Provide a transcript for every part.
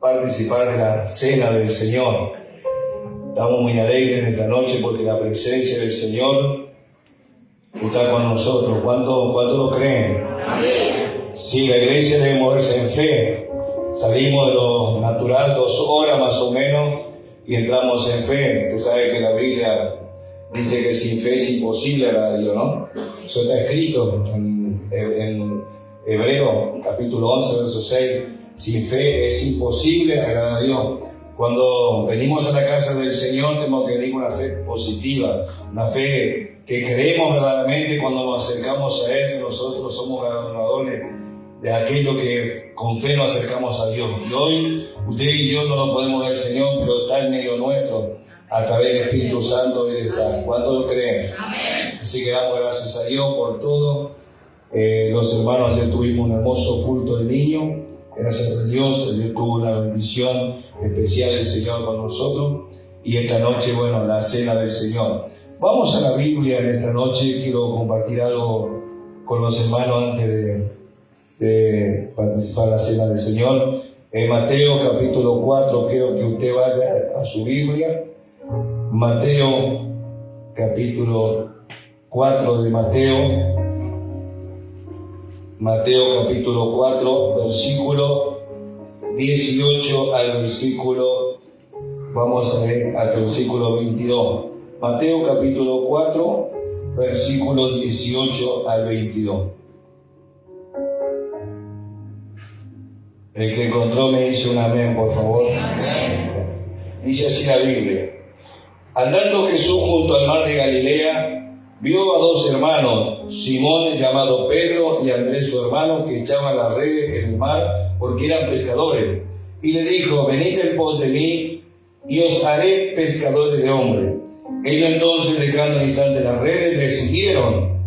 participar de la cena del Señor. Estamos muy alegres en esta noche porque la presencia del Señor está con nosotros. ¿Cuánto lo creen? Amén. Sí, la iglesia debe moverse en fe. Salimos de lo natural 2 horas más o menos y entramos en fe. Usted sabe que la Biblia dice que sin fe es imposible agradar a Dios, ¿no? Eso está escrito en Hebreo, capítulo 11, verso 6. Sin fe es imposible agradar a Dios. Cuando venimos a la casa del Señor tenemos que venir con una fe positiva, una fe que creemos verdaderamente cuando nos acercamos a Él, que nosotros somos galardonadores de aquello que con fe nos acercamos a Dios. Y hoy usted y yo no lo podemos ver al Señor, pero está en medio nuestro a través del Espíritu Santo. Él está. ¿Cuántos lo creen? Amén. Así que damos gracias a Dios por todo. Los hermanos ayer tuvimos un hermoso culto de niños. Gracias a Dios, ayer tuvo una bendición especial el Señor con nosotros. Y esta noche, bueno, la cena del Señor. Vamos a la Biblia en esta noche. Quiero compartir algo con los hermanos antes de participar en la cena del Señor. En Mateo capítulo 4, quiero que usted vaya a su Biblia. Mateo capítulo 4 de Mateo capítulo 4, versículo 18 al versículo, vamos a leer al versículo 22. Mateo capítulo 4, versículo 18 al 22. El que encontró me dice un amén, por favor. Amén. Dice así la Biblia. Andando Jesús junto al mar de Galilea, vio a 2 hermanos, Simón llamado Pedro y Andrés su hermano, que echaban las redes en el mar porque eran pescadores. Y le dijo: venid en pos de mí y os haré pescadores de hombres. Ellos entonces, dejando al instante las redes, le siguieron.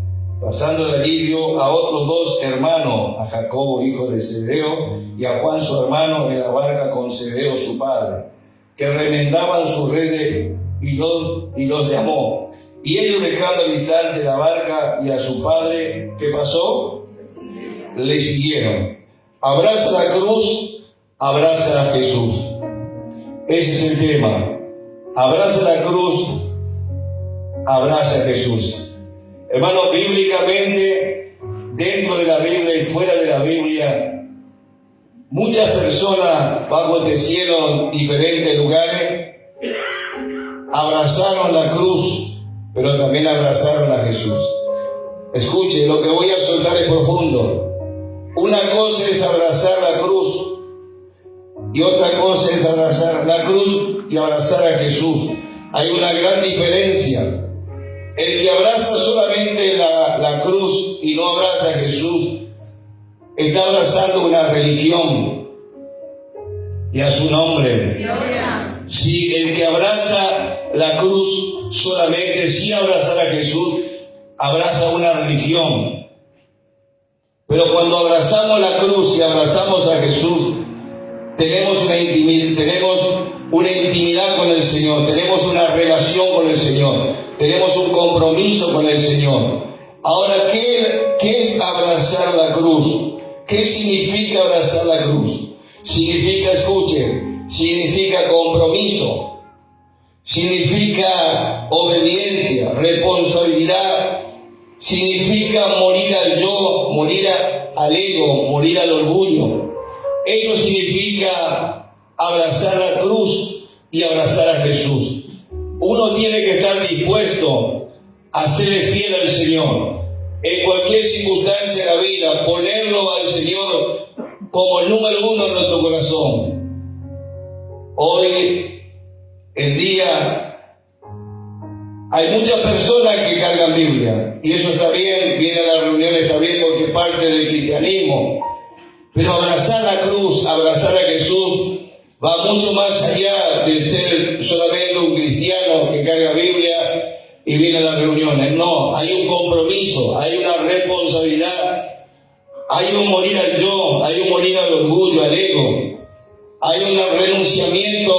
Pasando de allí vio a otros 2 hermanos, a Jacobo hijo de Zebedeo y a Juan su hermano en la barca con Zebedeo su padre, que remendaban sus redes, y los llamó. Y ellos, dejando al instante la barca y a su padre, ¿qué pasó? Le siguieron. Abraza la cruz, abraza a Jesús. Ese es el tema. Abraza la cruz, abraza a Jesús. Hermanos, bíblicamente, dentro de la Biblia y fuera de la Biblia, muchas personas bajo este cielo en diferentes lugares abrazaron la cruz, pero también abrazaron a Jesús. Escuche, lo que voy a soltar es profundo. Una cosa es abrazar la cruz y otra cosa es abrazar la cruz y abrazar a Jesús. Hay una gran diferencia. El que abraza solamente la cruz y no abraza a Jesús está abrazando una religión y a su nombre. Si el que abraza la cruz solamente sin abrazar a Jesús, abraza una religión. Pero cuando abrazamos la cruz y abrazamos a Jesús, tenemos una intimidad con el Señor, tenemos una relación con el Señor, tenemos un compromiso con el Señor. Ahora, ¿qué es abrazar la cruz? ¿Qué significa abrazar la cruz? Significa, escuche, significa compromiso, significa obediencia, responsabilidad, significa morir al yo, morir al ego, morir al orgullo. Eso significa abrazar la cruz y abrazar a Jesús. Uno tiene que estar dispuesto a serle fiel al Señor en cualquier circunstancia de la vida, ponerlo al Señor como el número 1 en nuestro corazón. Hoy en día hay muchas personas que cargan Biblia y eso está bien, viene a la reunión, está bien porque es parte del cristianismo, pero abrazar la cruz, abrazar a Jesús va mucho más allá de ser solamente un cristiano que carga Biblia y viene a las reuniones. No, hay un compromiso, hay una responsabilidad, hay un morir al yo, hay un morir al orgullo, al ego, hay un renunciamiento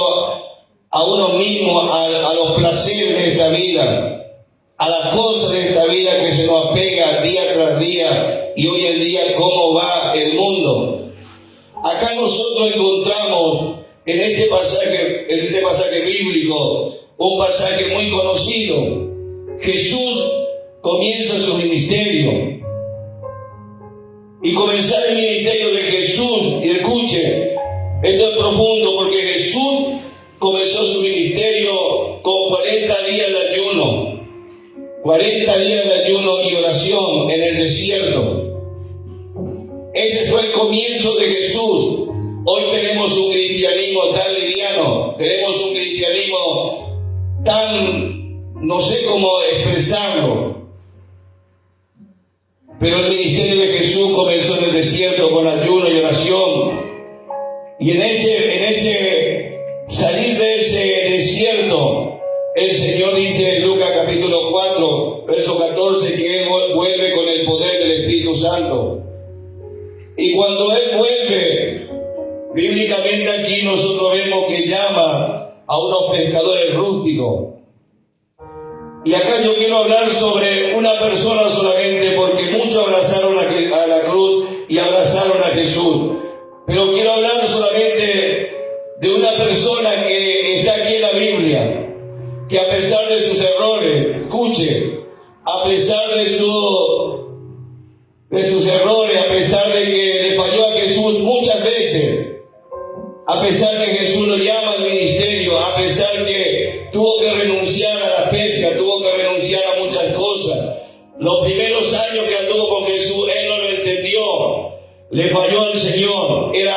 a uno mismo, a los placeres de esta vida, a las cosas de esta vida que se nos apega día tras día. Y hoy en día, ¿cómo va el mundo? Acá nosotros encontramos en este pasaje bíblico, un pasaje muy conocido. Jesús comienza su ministerio. Y comenzar el ministerio de Jesús, y escuche, esto es profundo, porque Jesús comenzó su ministerio con 40 días de ayuno. 40 días de ayuno y oración en el desierto. Ese fue el comienzo de Jesús. Hoy tenemos un cristianismo tan liviano, tenemos un cristianismo tan, no sé cómo expresarlo, pero el ministerio de Jesús comenzó en el desierto con ayuno y oración. Y en ese salir de ese desierto, el Señor dice en Lucas capítulo 4, verso 14, que Él vuelve con el poder del Espíritu Santo. Y cuando Él vuelve, bíblicamente aquí nosotros vemos que llama a unos pescadores rústicos. Y acá yo quiero hablar sobre una persona solamente, porque muchos abrazaron a la cruz y abrazaron a Jesús. Pero quiero hablar solamente de una persona que está aquí en la Biblia, que a pesar de sus errores, escuche, a pesar de sus errores, a pesar de que le falló a Jesús muchas veces, a pesar de que Jesús lo llama al ministerio, a pesar que tuvo que renunciar a la pesca, tuvo que renunciar a muchas cosas. Los primeros años que anduvo con Jesús, Él no lo entendió, le falló al Señor, era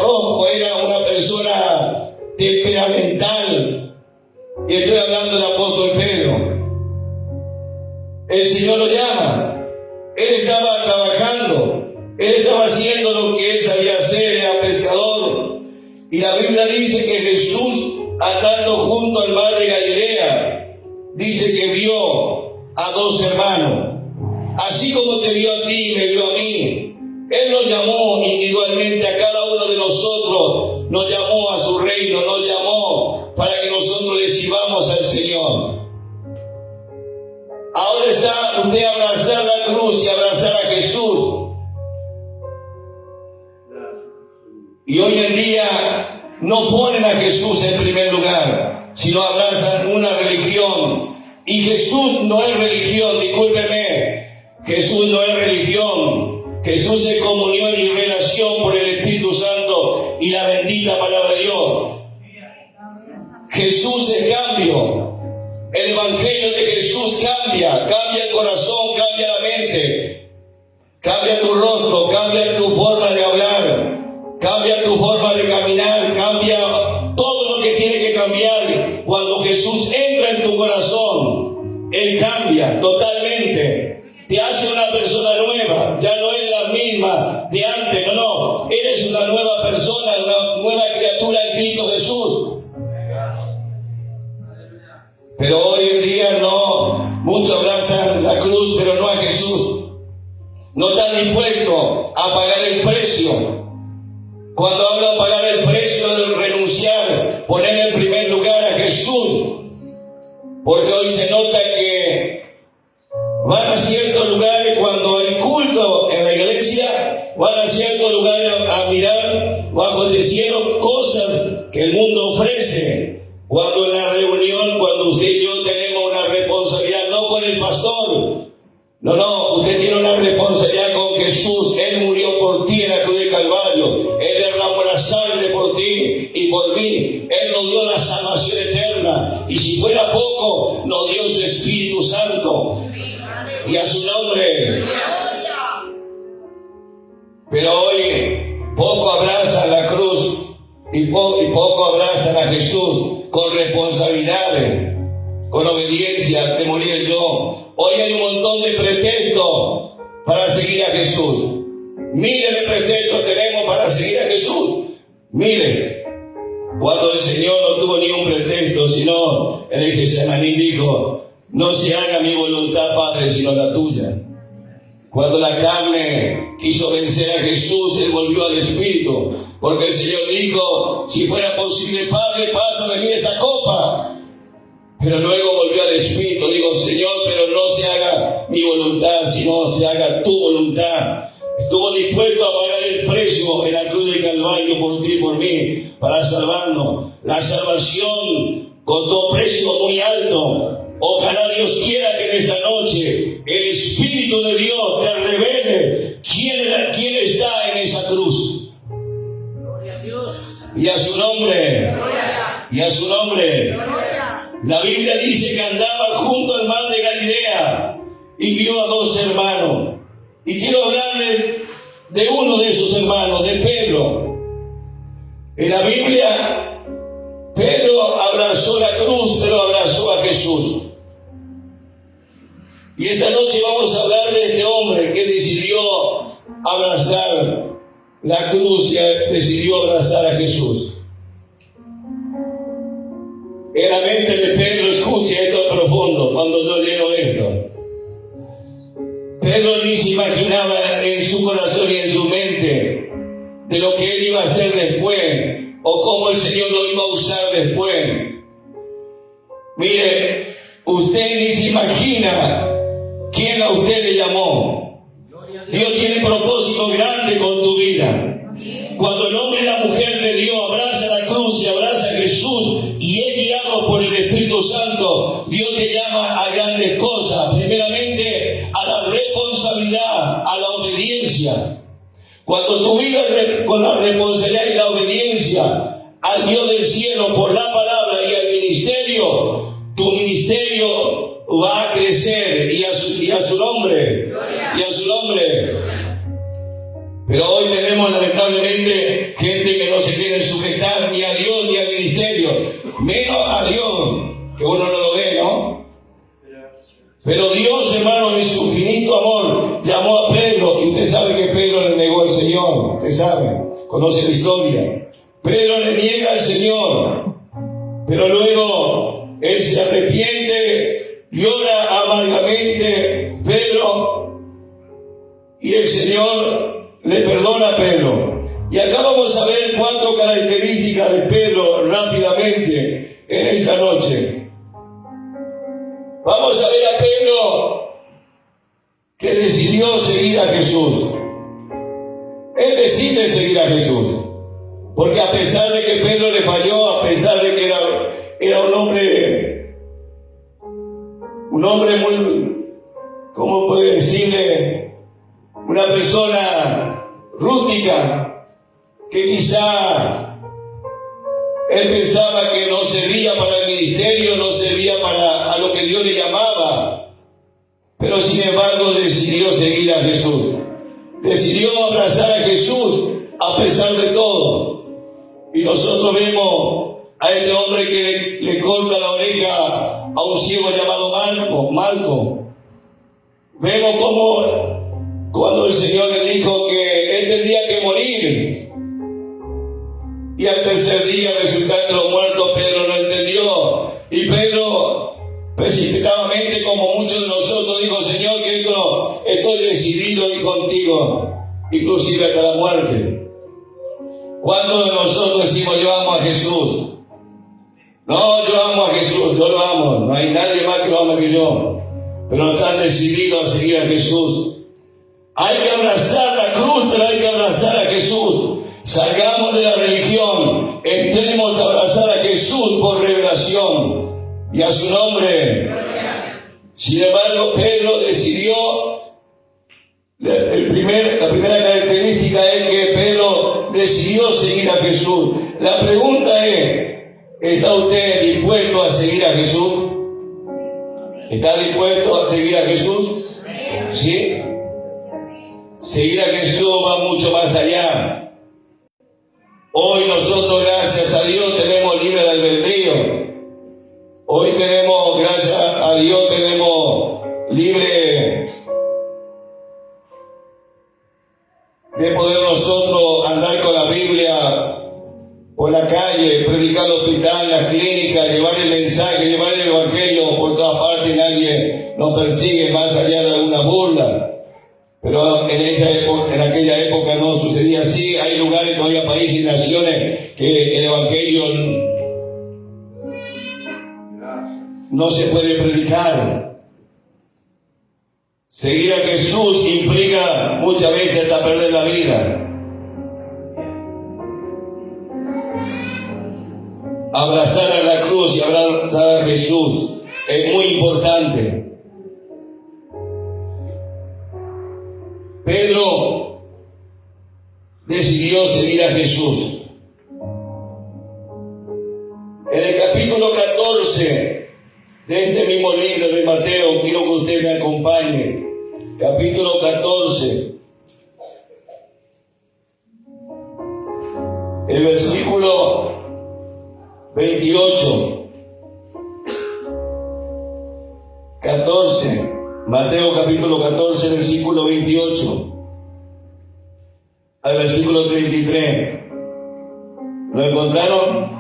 ronco, era una persona temperamental. Y estoy hablando del apóstol Pedro. El Señor lo llama. Él estaba trabajando. Él estaba haciendo lo que él sabía hacer, era pescador. Y la Biblia dice que Jesús, andando junto al mar de Galilea, dice que vio a dos hermanos. Así como te vio a ti, me vio a mí. Él nos llamó individualmente a cada uno de nosotros, nos llamó a su reino, nos llamó para que nosotros le sirvamos al Señor. Ahora está usted a abrazar la cruz y abrazar a Jesús. Y hoy en día no ponen a Jesús en primer lugar, sino abrazan una religión. Y Jesús no es religión, discúlpeme, Jesús no es religión. Jesús es comunión y relación por el Espíritu Santo y la bendita palabra de Dios. Jesús es cambio. El Evangelio de Jesús cambia el corazón, cambia la mente, cambia tu rostro, cambia tu forma de hablar, cambia tu forma de caminar, cambia todo lo que tiene que cambiar. Cuando Jesús entra en tu corazón, Él cambia totalmente. Te hace una persona nueva, ya no eres la misma de antes, no, eres una nueva persona, una nueva criatura en Cristo Jesús. Pero hoy en día no, muchos abrazan la cruz, pero no a Jesús. No están dispuestos a pagar el precio. Cuando hablo de pagar el precio de renunciar, poner en primer lugar a Jesús, porque hoy se nota que van a ciertos lugares cuando hay culto en la iglesia, van a ciertos lugares a mirar o acontecieron cosas que el mundo ofrece. Cuando en la reunión, cuando usted y yo tenemos una responsabilidad, no con el pastor, no, usted tiene una responsabilidad con Jesús. Él murió por ti en la cruz del Calvario, Él derramó la sangre por ti y por mí, Él nos dio la salvación eterna, y si fuera poco, nos dio su Espíritu Santo. Y a su nombre. Pero hoy poco abrazan la cruz y poco abrazan a Jesús con responsabilidades, con obediencia, de morir yo. Hoy hay un montón de pretextos para seguir a Jesús. Miles de pretextos tenemos para seguir a Jesús. Miles. Cuando el Señor no tuvo ni un pretexto, sino en el Getsemaní dijo: no se haga mi voluntad, Padre, sino la tuya. Cuando la carne quiso vencer a Jesús, Él volvió al Espíritu, porque el Señor dijo: si fuera posible, Padre, pasa de mí esta copa. Pero luego volvió al Espíritu, digo: Señor, pero no se haga mi voluntad, sino se haga tu voluntad. Estuvo dispuesto a pagar el precio en la cruz del Calvario por ti y por mí, para salvarnos. La salvación costó precio muy alto. Ojalá Dios quiera que en esta noche el Espíritu de Dios te revele quién está en esa cruz. Gloria a Dios. Y a su nombre. Gloria. Y a su nombre. Gloria. La Biblia dice que andaba junto al mar de Galilea y vio a dos hermanos. Y quiero hablarle de uno de esos hermanos, de Pedro. En la Biblia, Pedro abrazó la cruz, pero abrazó a Jesús. Y esta noche vamos a hablar de este hombre que decidió abrazar la cruz y decidió abrazar a Jesús. En la mente de Pedro, escuche esto profundo cuando yo leo esto. Pedro ni se imaginaba en su corazón y en su mente de lo que él iba a hacer después o cómo el Señor lo iba a usar después. Mire, usted ni se imagina quién a usted le llamó. Dios tiene propósito grande con tu vida. Cuando el hombre y la mujer de Dios abraza la cruz y abraza a Jesús y es guiado por el Espíritu Santo, Dios te llama a grandes cosas. Primeramente, a la responsabilidad, a la obediencia. Cuando tú vives con la responsabilidad y la obediencia al Dios del cielo por la palabra y al ministerio, tu ministerio va a crecer y a su nombre. Y a su nombre. Pero hoy tenemos lamentablemente gente que no se quiere sujetar ni a Dios ni al ministerio, menos a Dios, que uno no lo ve, ¿no? Pero Dios, hermano, en su infinito amor, llamó a Pedro, y usted sabe que Pedro le negó al Señor, usted sabe, conoce la historia. Pedro le niega al Señor, pero luego él se arrepiente, llora amargamente, Pedro, y el Señor le perdona a Pedro. Y acá vamos a ver 4 características de Pedro rápidamente en esta noche. Vamos a ver a Pedro que decidió seguir a Jesús. Él decide seguir a Jesús. Porque a pesar de que Pedro le falló, a pesar de que era un hombre muy, ¿cómo puede decirle? Una persona rústica, que quizá él pensaba que no servía para el ministerio, no servía para a lo que Dios le llamaba, pero sin embargo decidió seguir a Jesús, decidió abrazar a Jesús a pesar de todo. Y nosotros vemos a este hombre que le corta la oreja a un ciego llamado Malco. Vemos cómo cuando el Señor le dijo que él tendría que morir, y al tercer día resultando los muertos, Pedro no entendió. Y Pedro, precipitadamente, como muchos de nosotros, dijo: Señor, que estoy decidido a ir contigo, inclusive hasta la muerte. ¿Cuántos de nosotros decimos: yo amo a Jesús? No, yo amo a Jesús, yo lo amo, no hay nadie más que lo ame que yo, pero están decididos a seguir a Jesús. Hay que abrazar la cruz, pero hay que abrazar a Jesús. Salgamos de la religión, entremos a abrazar a Jesús por revelación y a su nombre. Sin embargo, Pedro decidió, la primera característica es que Pedro decidió seguir a Jesús. La pregunta es: ¿está usted dispuesto a seguir a Jesús? ¿Está dispuesto a seguir a Jesús? ¿Sí? Seguir a Jesús va mucho más allá. Hoy nosotros, gracias a Dios, tenemos libre albedrío. Hoy tenemos, gracias a Dios, tenemos libre de poder nosotros andar con la Biblia por la calle, predicar al hospital, las clínicas, llevar el mensaje, llevar el evangelio por todas partes. Nadie nos persigue más allá de alguna burla. Pero en aquella época no sucedía así. Hay lugares, todavía países y naciones que el evangelio no se puede predicar. Seguir a Jesús implica muchas veces hasta perder la vida. Abrazar a la cruz y abrazar a Jesús es muy importante. Pedro decidió seguir a Jesús. En el capítulo 14 de este mismo libro de Mateo, quiero que usted me acompañe. Capítulo 14. El versículo 28. 14. Mateo capítulo 14, versículo 28. Al versículo 33. ¿Lo encontraron?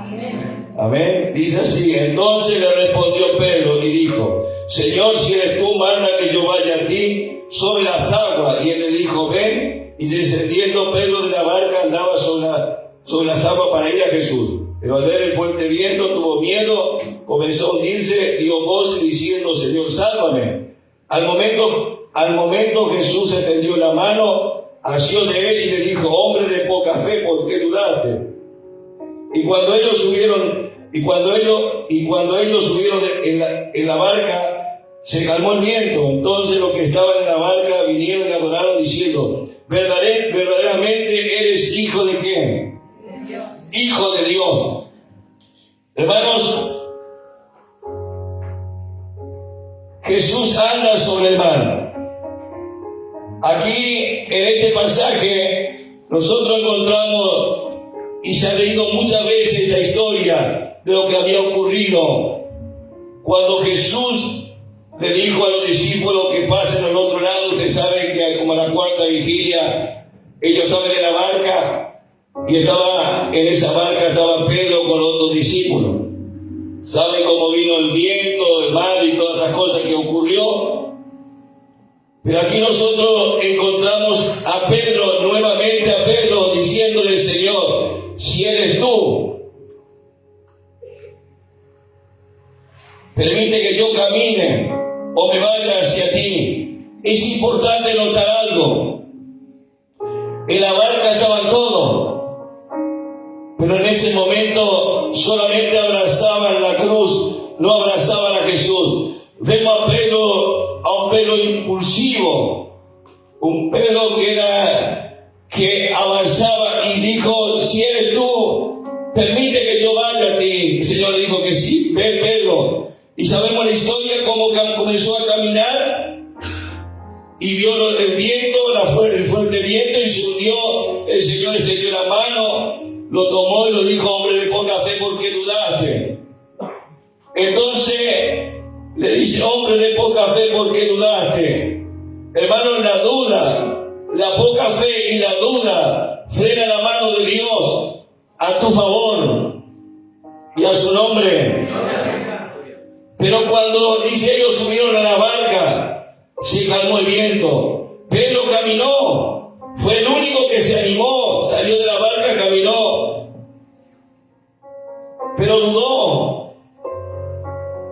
Amén. Dice así: entonces le respondió Pedro y dijo: Señor, si eres tú, manda que yo vaya a ti sobre las aguas. Y él le dijo: ven. Y descendiendo Pedro de la barca, andaba sobre las aguas para ir a Jesús. Pero al ver el fuerte viento tuvo miedo, comenzó a hundirse, dio voces diciendo: Señor, sálvame. Al momento Jesús extendió la mano, asió de él y le dijo: hombre de poca fe, ¿por qué dudaste? Y cuando ellos subieron en la barca, se calmó el viento. Entonces los que estaban en la barca vinieron y adoraron diciendo: verdaderamente eres hijo de ¿quién? De Dios. Hijo de Dios. Hermanos, Jesús anda sobre el mar. Aquí en este pasaje nosotros encontramos, y se ha leído muchas veces esta historia de lo que había ocurrido cuando Jesús le dijo a los discípulos que pasen al otro lado. Ustedes saben que como a la cuarta vigilia ellos estaban en la barca, y en esa barca estaba Pedro con los otros discípulos. ¿Saben cómo vino el viento, el mar y todas las cosas que ocurrió? Pero aquí nosotros encontramos a Pedro, nuevamente a Pedro, diciéndole: Señor, si eres tú, permite que yo camine o me vaya hacia ti. Es importante notar algo. En la barca estaban todos, pero en ese momento solamente abrazaban la cruz, no abrazaban a Jesús. Vemos a un Pedro impulsivo, un Pedro que avanzaba y dijo: si eres tú, permite que yo vaya a ti. El Señor le dijo que sí. Ven, Pedro. Y sabemos la historia, cómo comenzó a caminar y vio el viento, el fuerte viento, y se hundió. El Señor extendió la mano, lo tomó y lo dijo: hombre de poca fe, ¿por qué dudaste? Entonces le dice: hombre de poca fe, ¿por qué dudaste? Hermanos, la duda, la poca fe y la duda frena la mano de Dios a tu favor y a su nombre. Pero cuando dice ellos subieron a la barca, se calmó el viento. Pedro caminó, fue el único que se animó, salió de la barca, caminó, pero dudó.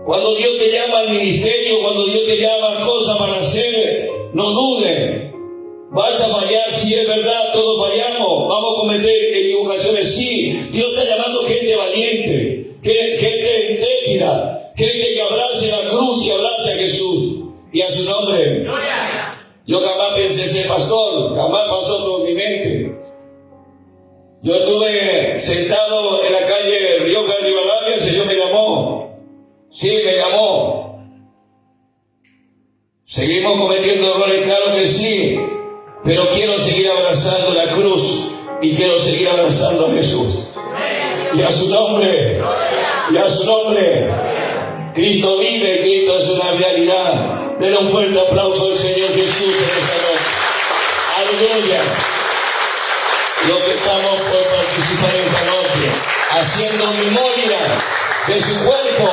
Cuando Dios te llama al ministerio, cuando Dios te llama a cosas para hacer, no dudes. Vas a fallar, si es verdad, todos fallamos, vamos a cometer equivocaciones, sí. Dios está llamando gente valiente, gente intrépida, gente que abrace la cruz y abrace a Jesús y a su nombre. Yo jamás pensé ser pastor, jamás pasó por mi mente. Yo estuve sentado en la calle Rioja de Rivadavia, el Señor me llamó. Sí, me llamó. Seguimos cometiendo errores, claro que sí, pero quiero seguir abrazando la cruz y quiero seguir abrazando a Jesús. Y a su nombre, y a su nombre. Cristo vive, Cristo es una realidad. Denle un fuerte aplauso al Señor Jesús en esta noche. Aleluya. Los que estamos por participar esta noche, haciendo memoria de su cuerpo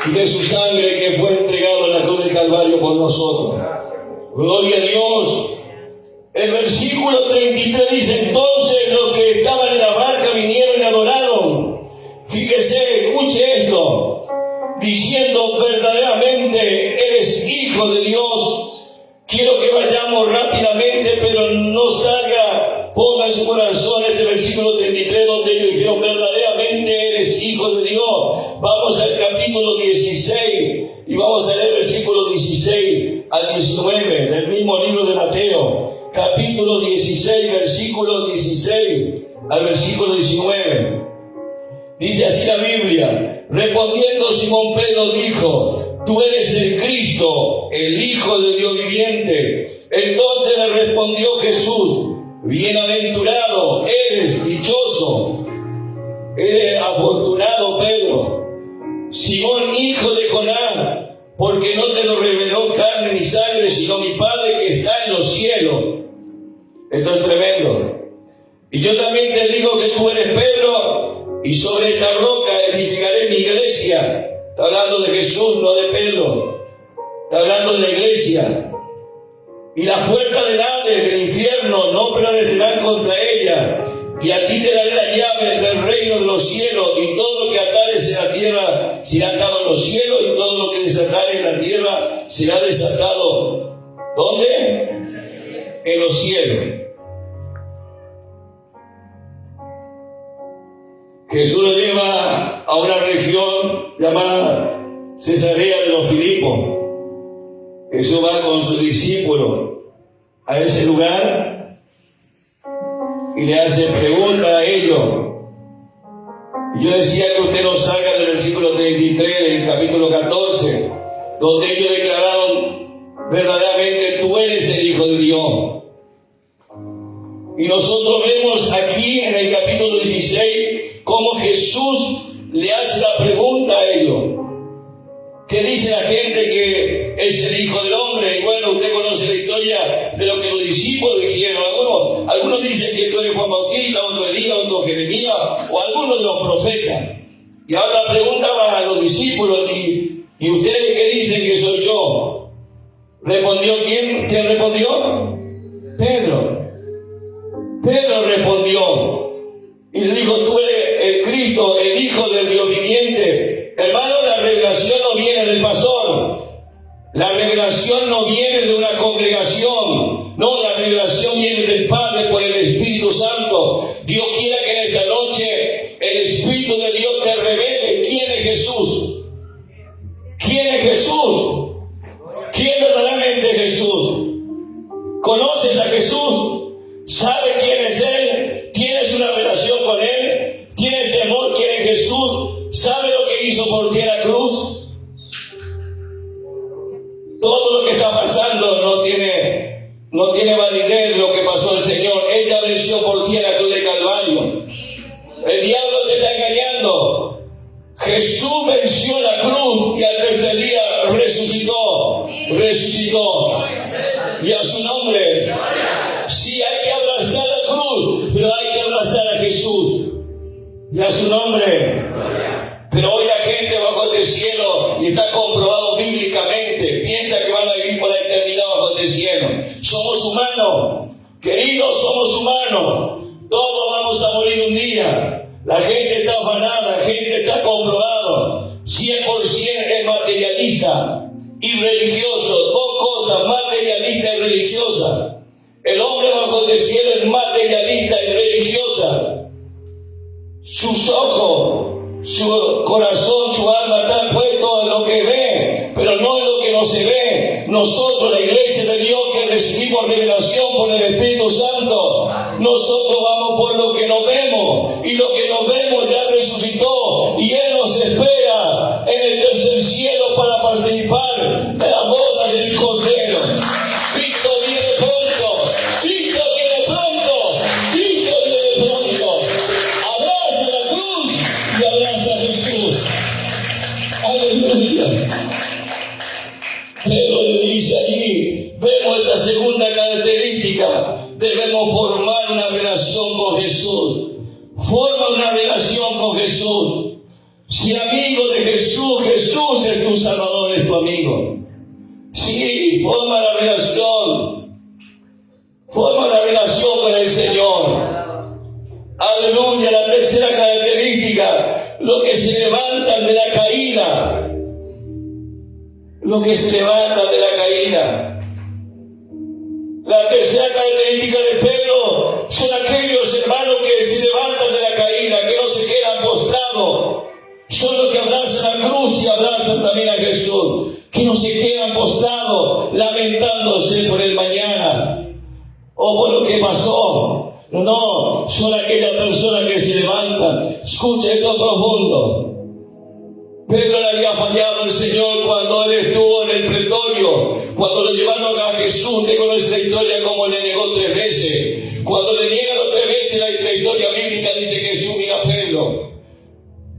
y de su sangre que fue entregado en la cruz del Calvario por nosotros. Gloria a Dios. El versículo 33 dice: entonces los que estaban en la barca vinieron y adoraron. Fíjese, escuche esto, diciendo: verdaderamente eres hijo de Dios. Quiero que vayamos rápidamente, pero no salga, ponga en su corazón este versículo 33, donde ellos dijeron, verdaderamente eres hijo de Dios. Vamos al capítulo 16 y vamos a leer versículos 16 al 19 del mismo libro de Mateo. Capítulo 16, versículo 16 al versículo 19. Dice así la Biblia: respondiendo Simón Pedro dijo, tú eres el Cristo, el Hijo de Dios viviente. Entonces le respondió Jesús, bienaventurado eres, dichoso, eres afortunado Pedro, Simón hijo de Jonás, porque no te lo reveló carne ni sangre, sino mi Padre que está en los cielos. Esto es tremendo. Y yo también te digo que tú eres Pedro, y sobre esta roca edificaré mi iglesia. Está hablando de Jesús, no de Pedro. Está hablando de la iglesia. Y las puertas del Hades, del infierno, no prevalecerán contra ella. Y a ti te daré la llave del reino de los cielos, y todo lo que atares en la tierra será atado en los cielos, y todo lo que desatares en la tierra será desatado. ¿Dónde? En los cielos. Jesús lo lleva a una región llamada Cesarea de los Filipos. Jesús va con sus discípulos a ese lugar y le hace preguntas a ellos. Yo decía que usted no salga del versículo 33 del capítulo 14, donde ellos declararon, verdaderamente tú eres el Hijo de Dios. Y nosotros vemos aquí en el capítulo 16 cómo Jesús le hace la pregunta a ellos. ¿Qué dice la gente que es el Hijo del Hombre? Y bueno, usted conoce la historia de lo que los discípulos dijeron. Algunos dicen que tú eres Juan Bautista, otro Elías, otro Jeremías, o algunos de los profetas. Y ahora la pregunta va a los discípulos, ¿y ustedes qué dicen que soy yo? ¿Respondió quién? ¿Quién respondió? Pedro. Pedro respondió y le dijo, tú eres el Cristo, el Hijo del Dios viviente. Hermano, la revelación no viene del pastor. La revelación no viene de una congregación. No, la revelación viene del Padre por el Espíritu Santo. Dios quiera que en esta noche el Espíritu de Dios te revele quién es Jesús. ¿Quién es Jesús? ¿Quién verdaderamente es Jesús? ¿Conoces a Jesús? ¿Sabes quién es Él? ¿Tienes una relación con Él? ¿Tienes temor quién es Jesús? ¿Sabes lo que hizo por ti en la cruz? Todo lo que está pasando no tiene validez lo que pasó el Señor. Él ya venció por ti en la cruz del Calvario. El diablo te está engañando. Jesús venció la cruz y al tercer día resucitó. Y a su nombre. Sí, hay que abrazar la cruz, pero hay que abrazar a Jesús. Y a su nombre. Pero hoy la gente bajo este cielo, y está comprobado bíblicamente, piensa que van a vivir por la eternidad bajo este cielo. Somos humanos. Queridos, somos humanos. Todos vamos a morir un día. La gente está afanada, la gente está comprobado. 100% es materialista y religioso. Dos cosas, materialista y religiosa. El hombre bajo el cielo es materialista y religiosa. Sus ojos, su corazón, su alma están puestos en lo que ve, pero no en lo que no se ve. Nosotros, la iglesia de Dios que recibimos revelación por el Espíritu Santo, nosotros vamos por lo que no vemos, y lo que no vemos ya resucitó, y Él nos espera en el tercer cielo para participar de la boda del Cordero. Cristo viene pronto, Cristo viene pronto, Cristo viene pronto. Abraza la cruz y abraza a Jesús. Aleluya. Pedro le dice allí, vemos esta segunda característica, debemos formar una relación con Jesús. Forma una relación con Jesús. Si amigo de Jesús, Jesús es tu Salvador, es tu amigo. Sí, forma la relación. Forma una relación con el Señor. Aleluya. La tercera característica, los que se levantan de la caída. Los que se levantan de la caída. La tercera característica de Pedro son aquellos hermanos que se levantan de la caída, que no se quedan postrados. Son los que abrazan la cruz y abrazan también a Jesús, que no se quedan postrados lamentándose por el mañana o por lo que pasó. No, son aquellas personas que se levantan. Escucha esto profundo. Pedro le había fallado al Señor cuando él estuvo en el pretorio, cuando lo llevaron a Jesús. Te conoce la historia como le negó 3 veces. Cuando le niegan 3 veces, la historia bíblica dice que Jesús mira a Pedro.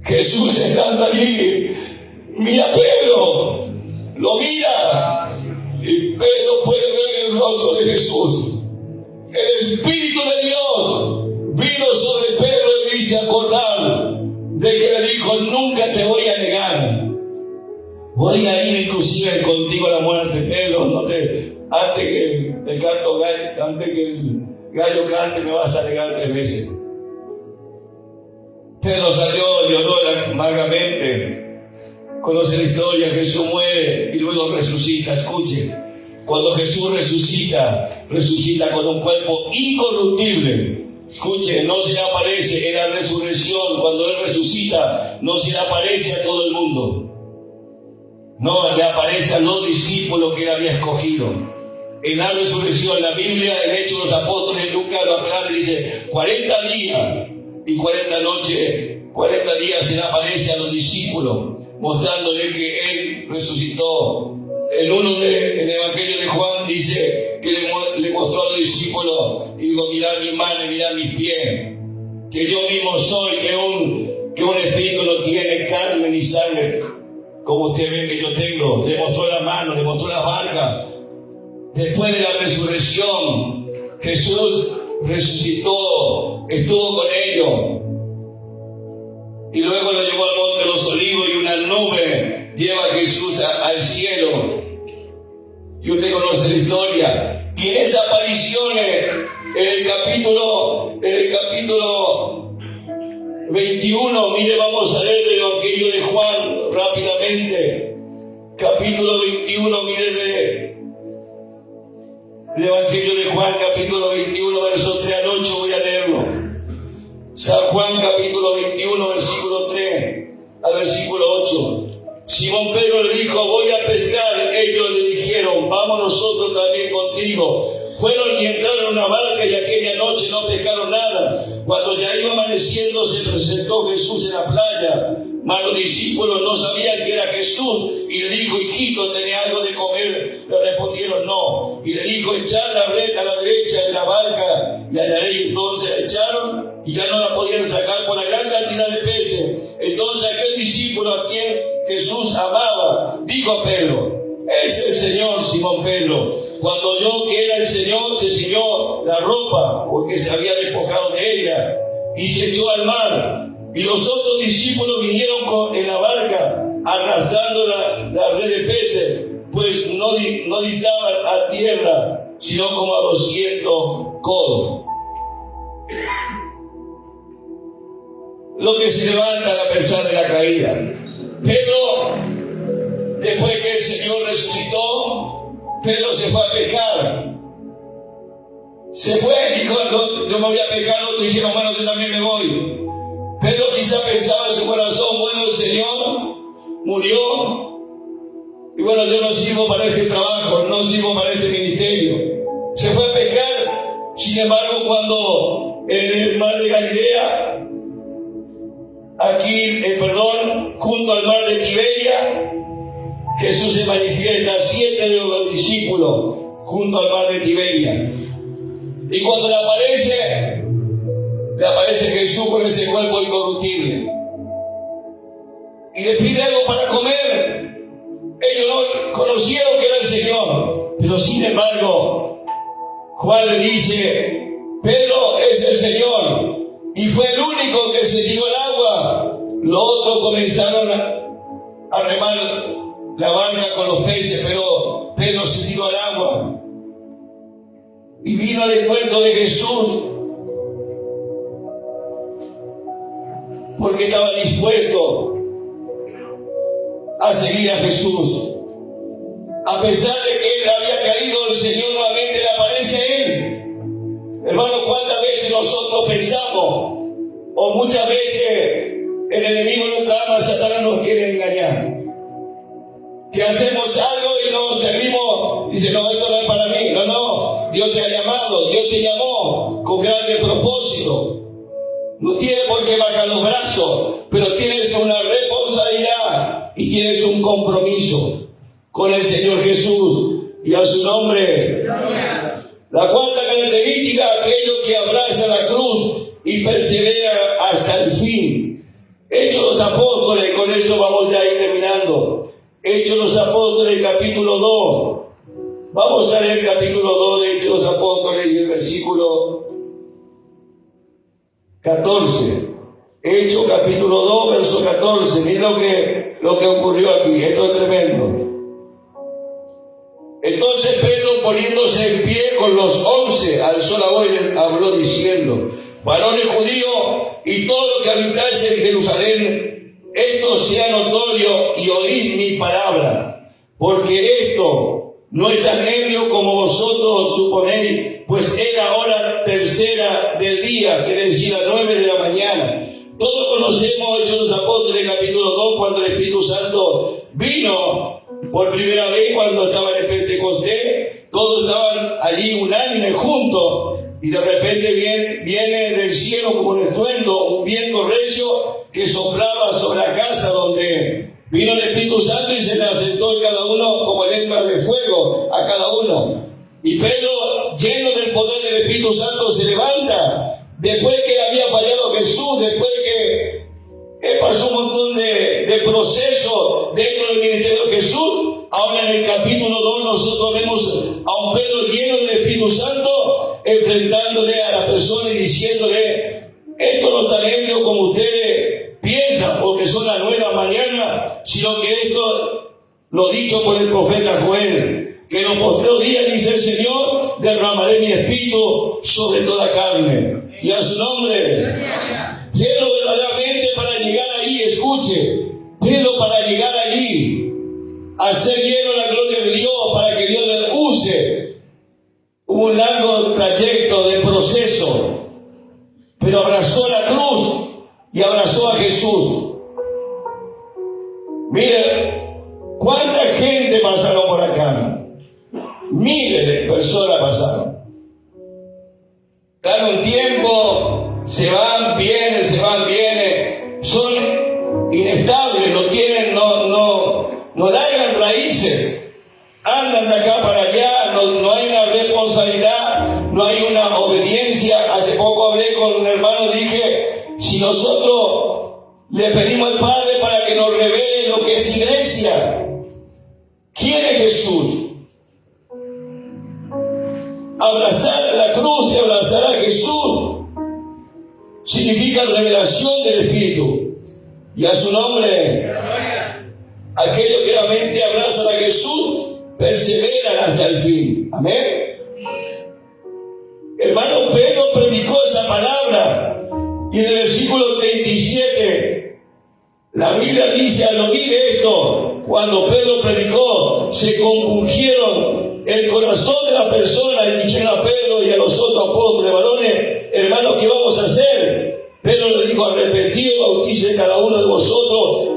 Jesús estando allí, mira a Pedro, lo mira, y Pedro puede ver el rostro de Jesús. El Espíritu de Dios vino sobre Pedro y me hizo acordar de que le dijo: nunca te voy a negar. Voy a ir inclusive contigo a la muerte, Pedro. Antes que el gallo cante, me vas a negar 3 veces. Pedro salió, lloró amargamente. Conoce la historia, Jesús muere y luego resucita. Escuche, cuando Jesús resucita con un cuerpo incorruptible. Escuche, no se le aparece en la resurrección. Cuando Él resucita, no se le aparece a todo el mundo. No, le aparece a los discípulos que Él había escogido. En la resurrección, la Biblia, el Hecho de los Apóstoles, Lucas lo aclara y dice: 40 días y 40 noches, 40 días se le aparece a los discípulos, mostrándole que Él resucitó. En el Evangelio de Juan dice que le mostró a los discípulos y dijo: mirad mis manos, mirad mis pies, que yo mismo soy, que un espíritu no tiene carne ni sangre, como usted ve que yo tengo. Le mostró la mano, le mostró la barca. Después de la resurrección, Jesús resucitó, estuvo con ellos, y luego lo llevó al monte de los Olivos, y una nube lleva a Jesús al cielo. Y usted conoce la historia. Y en esas apariciones, en el capítulo 21, mire, vamos a leer del Evangelio de Juan rápidamente. Capítulo 21, mire el Evangelio de Juan, capítulo 21, versos 3 al 8, voy a leerlo. San Juan, capítulo 21, versículo 3 al versículo 8. Simón Pedro le dijo: voy a pescar. Ellos le dijeron: vamos nosotros también contigo. Fueron y entraron en una barca, y aquella noche no pescaron nada. Cuando ya iba amaneciendo, se presentó Jesús en la playa. Mas los discípulos no sabían que era Jesús, y le dijo: hijito, ¿tenés algo de comer? Le respondieron: no. Y le dijo: echad la red a la derecha de la barca y hallaréis. Entonces la echaron y ya no la podían sacar por la gran cantidad de peces. Entonces aquel discípulo a quien Jesús amaba dijo a Pedro: es el Señor. Simón Pedro, cuando oyó que era el Señor, se ciñó la ropa, porque se había despojado de ella, y se echó al mar. Y los otros discípulos vinieron en la barca, arrastrando la red de peces, pues no distaban a tierra, sino como a 200 codos. Lo que se levantan a pesar de la caída. Pedro, después que el Señor resucitó, Pedro se fue a pescar. Se fue, dijo: no, yo me voy a pescar. Otros dijeron: bueno, yo también me voy. Pedro quizá pensaba en su corazón: bueno, el Señor murió, y bueno, yo no sirvo para este trabajo, no sirvo para este ministerio. Se fue a pescar. Sin embargo, cuando en el mar de Galilea, junto al mar de Tiberia, Jesús se manifiesta a 7 de los discípulos junto al mar de Tiberia. Y cuando le aparece Jesús con ese cuerpo incorruptible y le pide algo para comer. Ellos no conocieron que era el Señor, pero sin embargo Juan le dice: Pedro es el Señor, y fue el único que se tiró al agua. Los otros comenzaron a remar la barca con los peces, pero Pedro se tiró al agua y vino al encuentro de Jesús, porque estaba dispuesto a seguir a Jesús, a pesar de que él había caído, el Señor nuevamente le aparece a él. Hermano, ¿cuántas veces nosotros pensamos, o muchas veces el enemigo de nuestra alma, Satanás, nos quiere engañar? Que hacemos algo y nos servimos, dice, no, esto no es para mí. No, no, Dios te ha llamado, Dios te llamó con grande propósito. No tienes por qué bajar los brazos, pero tienes una responsabilidad y tienes un compromiso con el Señor Jesús, y a su nombre. La cuarta característica, aquellos que abrazan la cruz y perseveran hasta el fin. Hechos de los Apóstoles, con eso vamos ya a ir terminando. Hechos de los Apóstoles, capítulo 2. Vamos a leer capítulo 2 de Hechos de los Apóstoles y el versículo 14. Hechos capítulo 2, verso 14. Miren lo que ocurrió aquí. Esto es tremendo. Entonces Pedro, poniéndose en pie con los 11, alzó la voz y habló diciendo: varones judíos y todos los que habitáis en Jerusalén, esto sea notorio y oíd mi palabra, porque esto no es tan ebrio como vosotros suponéis, pues es la hora tercera del día, quiere decir las 9 de la mañana. Todos conocemos Hechos de los Apóstoles, capítulo 2, cuando el Espíritu Santo vino por primera vez, cuando estaban en Pentecostés. Todos estaban allí unánimes juntos, y de repente viene del cielo como un estruendo, un viento recio que soplaba sobre la casa donde vino el Espíritu Santo, y se le asentó a cada uno como lengua de fuego a cada uno. Y Pedro, lleno del poder del Espíritu Santo, se levanta después que le había fallado Jesús, después que pasó un montón de procesos dentro del ministerio de Jesús. Ahora en el capítulo 2 nosotros vemos a un Pedro lleno del Espíritu Santo, enfrentándole a la persona y diciéndole: esto no es tan ebrio como ustedes piensan, porque son las 9 de la mañana, sino que esto lo dicho por el profeta Joel, que en los postreros días, dice el Señor, derramaré mi espíritu sobre toda carne. Y a su nombre. Pero verdaderamente para llegar ahí, escuche, pero para llegar allí, a ser lleno de la gloria de Dios, para que Dios le use, hubo un largo trayecto de proceso, pero abrazó la cruz y abrazó a Jesús. Mire, cuánta gente pasaron por acá. Miles de personas pasaron. Cada un tiempo se van, vienen, son inestables, no largan raíces, andan de acá para allá, no hay una responsabilidad, no hay una obediencia. Hace poco hablé con un hermano y dije: si nosotros le pedimos al Padre para que nos revele lo que es iglesia, ¿quién es Jesús? Abrazar la cruz y abrazar a Jesús significa revelación del Espíritu. Y a su nombre, aquellos que realmente abrazan a Jesús perseveran hasta el fin. Amén. Hermano, Pedro predicó esa palabra, y en el versículo 37 la Biblia dice: al oír esto, cuando Pedro predicó, se compungieron el corazón de la persona, y dijeron a Pedro y a los otros apóstoles: varones, hermanos, ¿qué vamos a hacer? Pedro le dijo: arrepentidos, bautícese cada uno de vosotros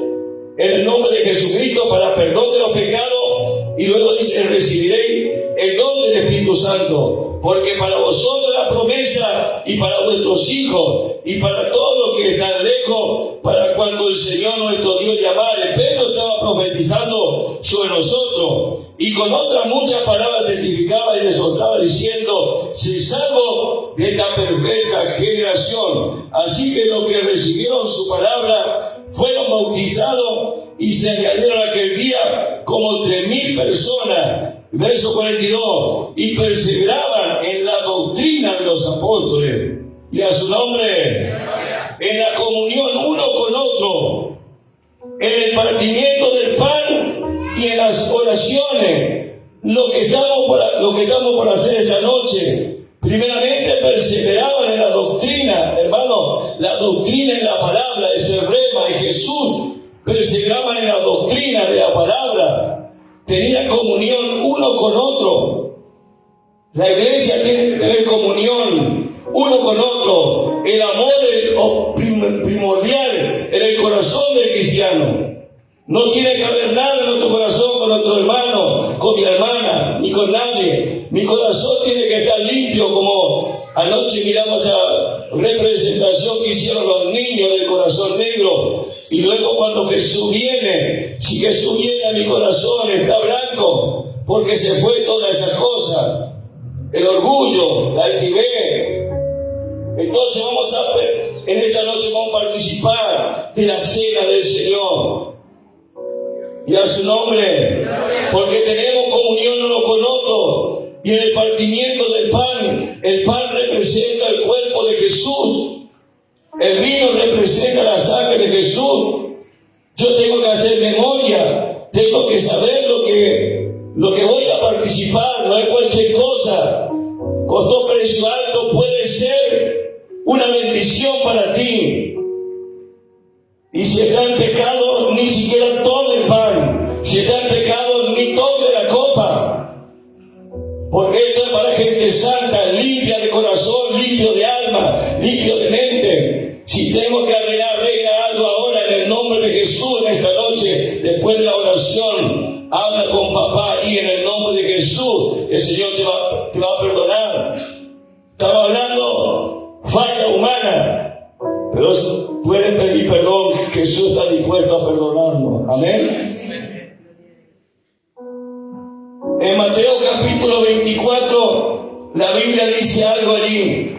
en el nombre de Jesucristo para perdón de los pecados, y luego dice: recibiréis el don del Espíritu Santo, porque para vosotros la promesa, y para vuestros hijos, y para todos los que están lejos, para cuando el Señor nuestro Dios llamare. Pedro estaba profetizando sobre nosotros, y con otras muchas palabras testificaba y le soltaba diciendo: sé salvo de esta perversa generación. Así que los que recibieron su palabra fueron bautizados, y se añadieron aquel día como 3,000 personas. Verso 42. Y perseveraban en la doctrina de los apóstoles, y a su nombre, en la comunión uno con otro, en el partimiento del pan y en las oraciones. Lo que estamos por hacer esta noche, primeramente perseveraban en la doctrina, hermano. La doctrina es la palabra, es el rema de Jesús. Perseveraban en la doctrina de la palabra. tenía comunión uno con otro. La iglesia tiene que tener comunión uno con otro. El amor es primordial en el corazón del cristiano. No tiene que haber nada en nuestro corazón con nuestro hermano, con mi hermana, ni con nadie. Mi corazón tiene que estar limpio, como anoche miramos la representación que hicieron los niños del corazón negro. Y luego cuando Jesús viene, si Jesús viene a mi corazón está blanco, porque se fue toda esa cosa. El orgullo, la altivez. Entonces en esta noche vamos a participar de la cena del Señor. Y a su nombre, porque tenemos comunión uno con otro. Y en el partimiento del pan, el pan representa el cuerpo de Jesús. El vino representa la sangre de Jesús. Yo tengo que hacer memoria, tengo que saber lo que voy a participar, no es cualquier cosa. Costó precio alto, puede ser una bendición para ti. Y si está en pecado, ni siquiera tome el pan. Si está en pecado, ni toque la copa. Porque esto es para gente santa, limpia de corazón, limpio de alma, limpio de mente. Si tengo que arregla algo ahora en el nombre de Jesús en esta noche, después de la oración, habla con papá y en el nombre de Jesús, el Señor te va a perdonar. Estaba hablando falla humana. Pero pueden pedir perdón, Jesús está dispuesto a perdonarnos. Amén. En Mateo capítulo 24, la Biblia dice algo allí.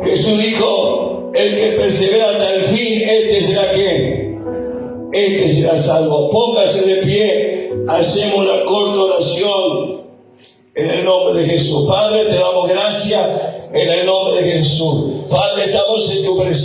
Jesús dijo, el que persevera hasta el fin, este será ¿qué? Este será salvo. Póngase de pie, hacemos una corta oración en el nombre de Jesús. Padre, te damos gracias en el nombre de Jesús. Padre, estamos en tu presencia.